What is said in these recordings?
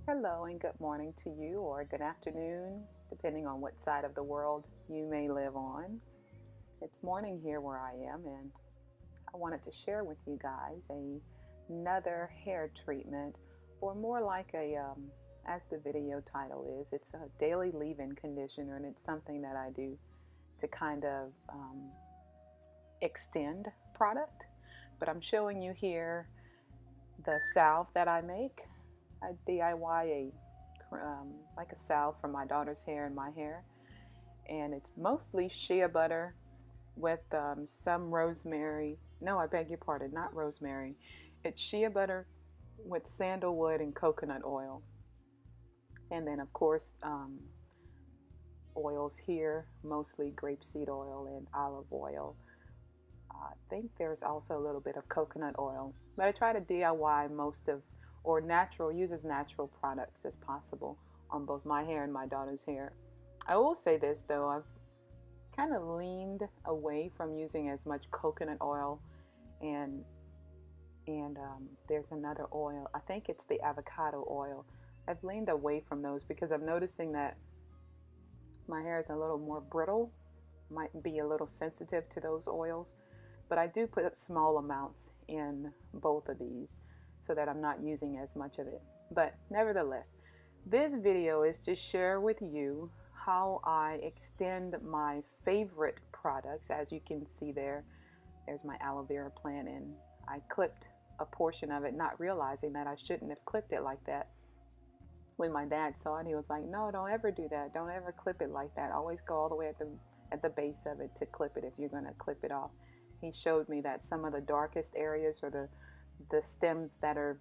Hello and good morning to you, or good afternoon, depending on what side of the world you may live on. It's morning here where I am, and I wanted to share with you guys another hair treatment, or more like as the video title is, it's a daily leave-in conditioner, and it's something that I do to kind of extend product. But I'm showing you here the salve that I make. I DIY like a salve for my daughter's hair and my hair, and it's mostly shea butter with some rosemary. No, I beg your pardon, not rosemary. It's shea butter with sandalwood and coconut oil, and then of course oils here, mostly grapeseed oil and olive oil. I think there's also a little bit of coconut oil, but I try to DIY most of or use as natural products as possible on both my hair and my daughter's hair. I will say this though, I've kind of leaned away from using as much coconut oil and there's another oil. I think it's the avocado oil. I've leaned away from those because I'm noticing that my hair is a little more brittle, might be a little sensitive to those oils. But I do put small amounts in both of these so that I'm not using as much of it. But nevertheless, this video is to share with you how I extend my favorite products. As you can see there's my aloe vera plant, and I clipped a portion of it, not realizing that I shouldn't have clipped it like that. When my dad saw it, he was like, no, don't ever do that. Don't ever clip it like that. Always go all the way at the base of it to clip it if you're going to clip it off. He showed me that some of the darkest areas or the stems that are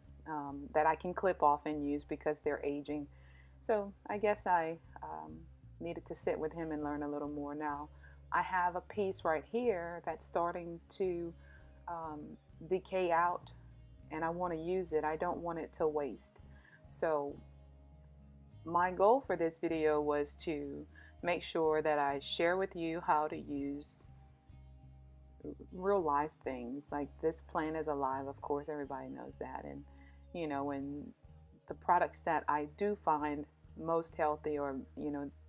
that I can clip off and use because they're aging. So I guess I needed to sit with him and learn a little more. Now I have a piece right here that's starting to decay out, and I want to use it. I don't want it to waste. So my goal for this video was to make sure that I share with you how to use real life things. Like, this plant is alive, of course, everybody knows that. And and the products that I do find most healthy, or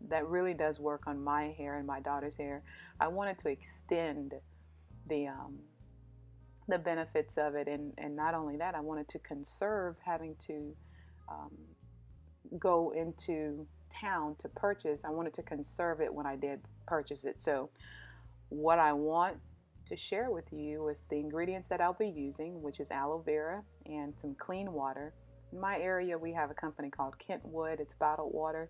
that really does work on my hair and my daughter's hair, I wanted to extend the benefits of it. And not only that, I wanted to conserve having to go into town to purchase. I wanted to conserve it when I did purchase it. So what I want to share with you is the ingredients that I'll be using, which is aloe vera and some clean water. In my area, we have a company called Kentwood. It's bottled water.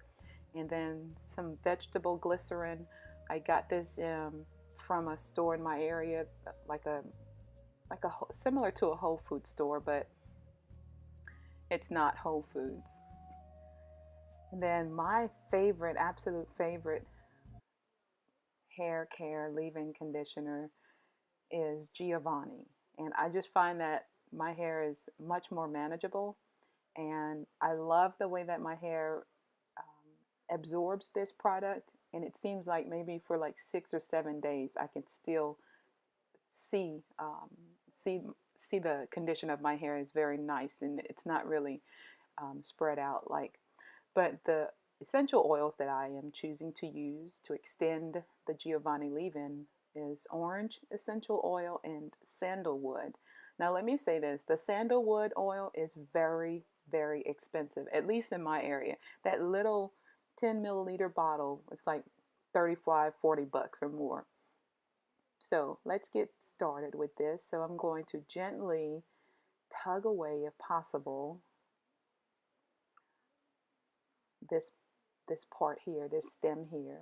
And then some vegetable glycerin. I got this from a store in my area, like a similar to a Whole Foods store, but it's not Whole Foods. And then my favorite, absolute favorite hair care leave-in conditioner is Giovanni. And I just find that my hair is much more manageable, and I love the way that my hair absorbs this product. And it seems like maybe for like 6 or 7 days I can still see see see the condition of my hair is very nice, and it's not really spread out like. But the essential oils that I am choosing to use to extend the Giovanni leave-in is orange essential oil and sandalwood. Now let me say this, the sandalwood oil is very, very expensive, at least in my area. That little 10 milliliter bottle is like 35, 40 bucks or more. So let's get started with this. So I'm going to gently tug away, if possible, this part here, this stem here.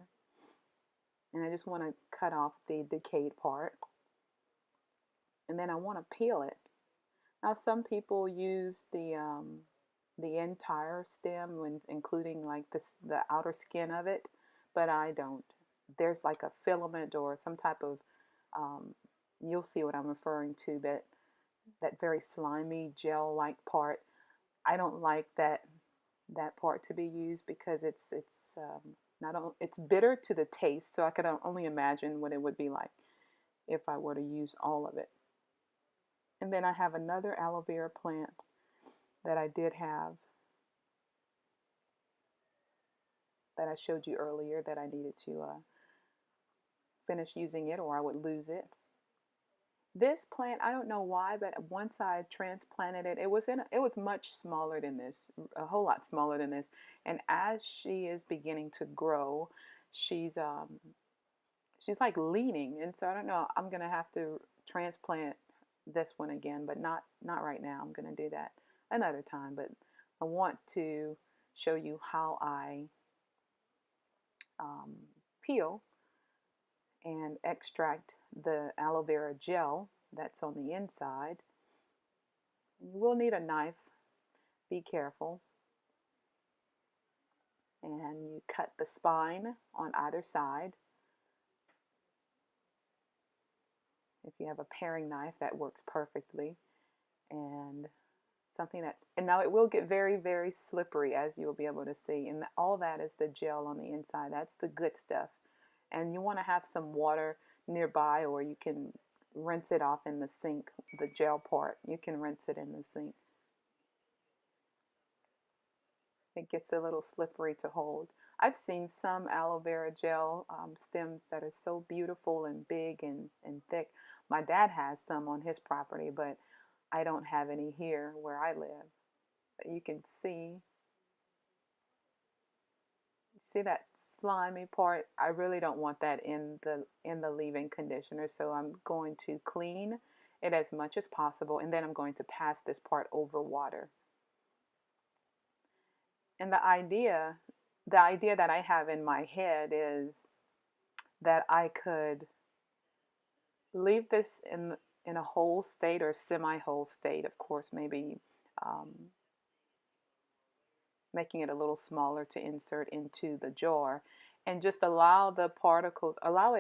And I just want to cut off the decayed part. And then I want to peel it. Now some people use the entire stem, when including like the outer skin of it, but I don't. There's like a filament or some type of you'll see what I'm referring to, that very slimy gel-like part. I don't like that part to be used because it's not only it's bitter to the taste, so I could only imagine what it would be like if I were to use all of it. And then I have another aloe vera plant that I did have that I showed you earlier that I needed to finish using it or I would lose it. This plant, I don't know why, but once I transplanted it, it was much smaller than this, a whole lot smaller than this. And as she is beginning to grow, she's she's like leaning, and so I don't know. I'm gonna have to transplant this one again, but not right now. I'm gonna do that another time. But I want to show you how I um, peel and extract the aloe vera gel that's on the inside. You will need a knife. Be careful. And you cut the spine on either side. If you have a paring knife, that works perfectly. And something and now it will get very, very slippery, as you'll be able to see. And all that is the gel on the inside. That's the good stuff. And you want to have some water nearby, or you can rinse it off in the sink, the gel part. You can rinse it in the sink. It gets a little slippery to hold. I've seen some aloe vera gel stems that are so beautiful and big and thick. My dad has some on his property, but I don't have any here where I live. But you can see that slimy part. I really don't want that in the leave-in conditioner, so I'm going to clean it as much as possible, and then I'm going to pass this part over water. And the idea that I have in my head is that I could leave this in a whole state or semi-whole state. Of course, maybe making it a little smaller to insert into the jar, and just allow the particles, allow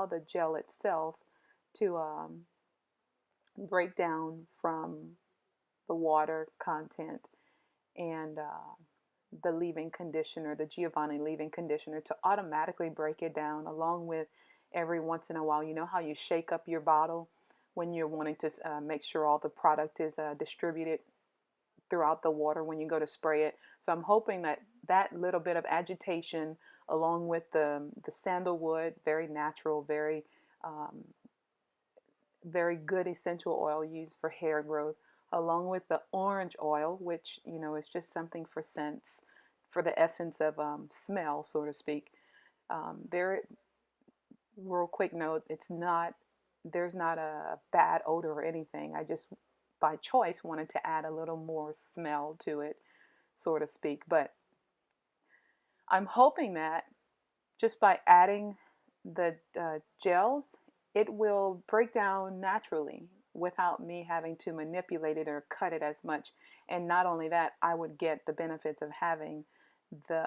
the gel itself to break down from the water content and the leave-in conditioner, the Giovanni leave-in conditioner, to automatically break it down, along with every once in a while. You know how you shake up your bottle when you're wanting to make sure all the product is distributed throughout the water when you go to spray it. So I'm hoping that that little bit of agitation, along with the sandalwood, very natural, very very good essential oil used for hair growth, along with the orange oil, which, you know, is just something for scents, for the essence of smell, so to speak. Very real quick note: there's not a bad odor or anything. I just, by choice, wanted to add a little more smell to it, so to speak. But I'm hoping that just by adding the gels, it will break down naturally without me having to manipulate it or cut it as much. And not only that, I would get the benefits of having the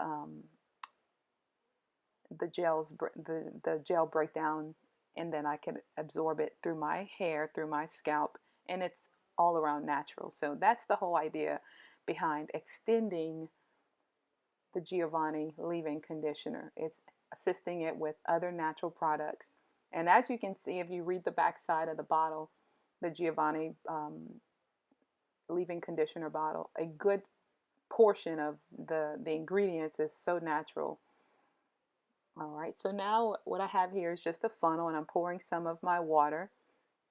gel break down, and then I can absorb it through my hair, through my scalp, and it's all around natural. So that's the whole idea behind extending the Giovanni leave-in conditioner. It's assisting it with other natural products. And as you can see, if you read the back side of the bottle, the Giovanni leave-in conditioner bottle, a good portion of the ingredients is so natural. All right, so now what I have here is just a funnel, and I'm pouring some of my water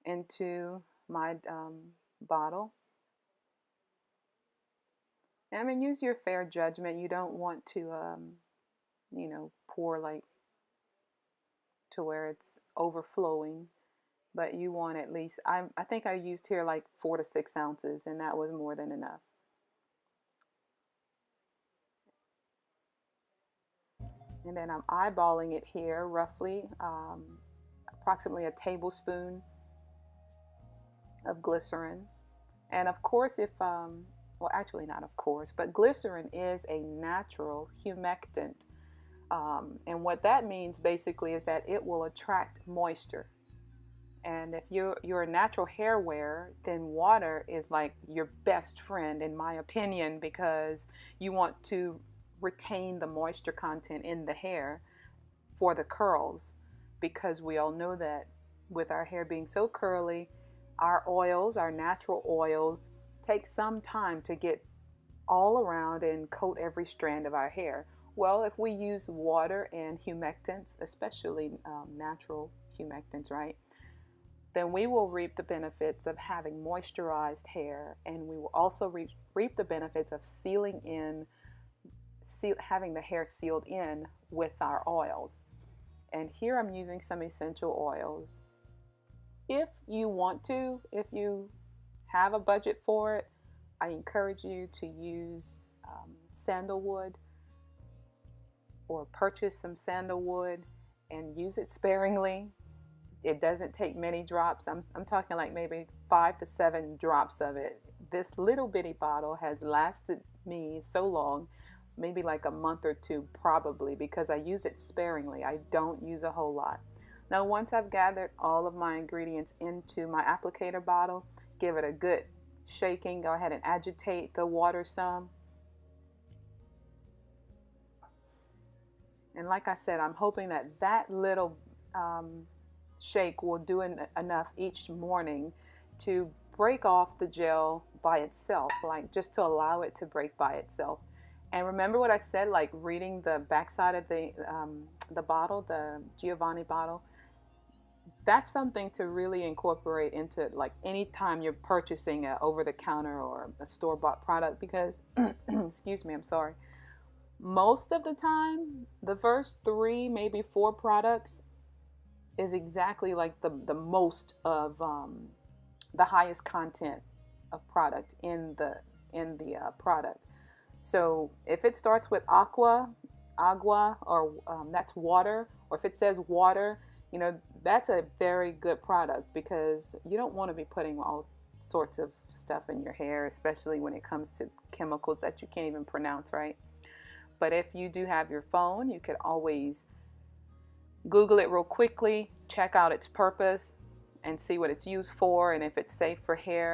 into my bottle. And I mean, use your fair judgment. You don't want to, you know, pour like to where it's overflowing, but you want at least, I think I used here like 4 to 6 ounces, and that was more than enough. And then I'm eyeballing it here, roughly approximately a tablespoon of glycerin. And of course, if well, actually not of course, but glycerin is a natural humectant. And what that means basically is that it will attract moisture. And if you're a natural hair wearer, then water is like your best friend, in my opinion, because you want to retain the moisture content in the hair for the curls, because we all know that with our hair being so curly, our oils, our natural oils, take some time to get all around and coat every strand of our hair. Well, if we use water and humectants, especially natural humectants, right, then we will reap the benefits of having moisturized hair, and we will also reap the benefits of having the hair sealed in with our oils. And here I'm using some essential oils. If you want to, if you have a budget for it, I encourage you to use sandalwood, or purchase some sandalwood and use it sparingly. It doesn't take many drops. I'm talking like maybe 5 to 7 drops of it. This little bitty bottle has lasted me so long, maybe like a month or two probably, because I use it sparingly. I don't use a whole lot. Now once I've gathered all of my ingredients into my applicator bottle, give it a good shaking. Go ahead and agitate the water some. And like I said, I'm hoping that that little shake will do enough each morning to break off the gel by itself, like just to allow it to break by itself. And remember what I said, like reading the backside of the bottle, the Giovanni bottle. That's something to really incorporate into like any time you're purchasing a over-the-counter or a store-bought product, because excuse me, I'm sorry. Most of the time, the first 3, maybe 4 products is exactly like the most of the highest content of product in the product. So if it starts with agua, or that's water, or if it says water, you know, that's a very good product, because you don't want to be putting all sorts of stuff in your hair, especially when it comes to chemicals that you can't even pronounce, right? But if you do have your phone, you could always Google it real quickly, check out its purpose, and see what it's used for, and if it's safe for hair.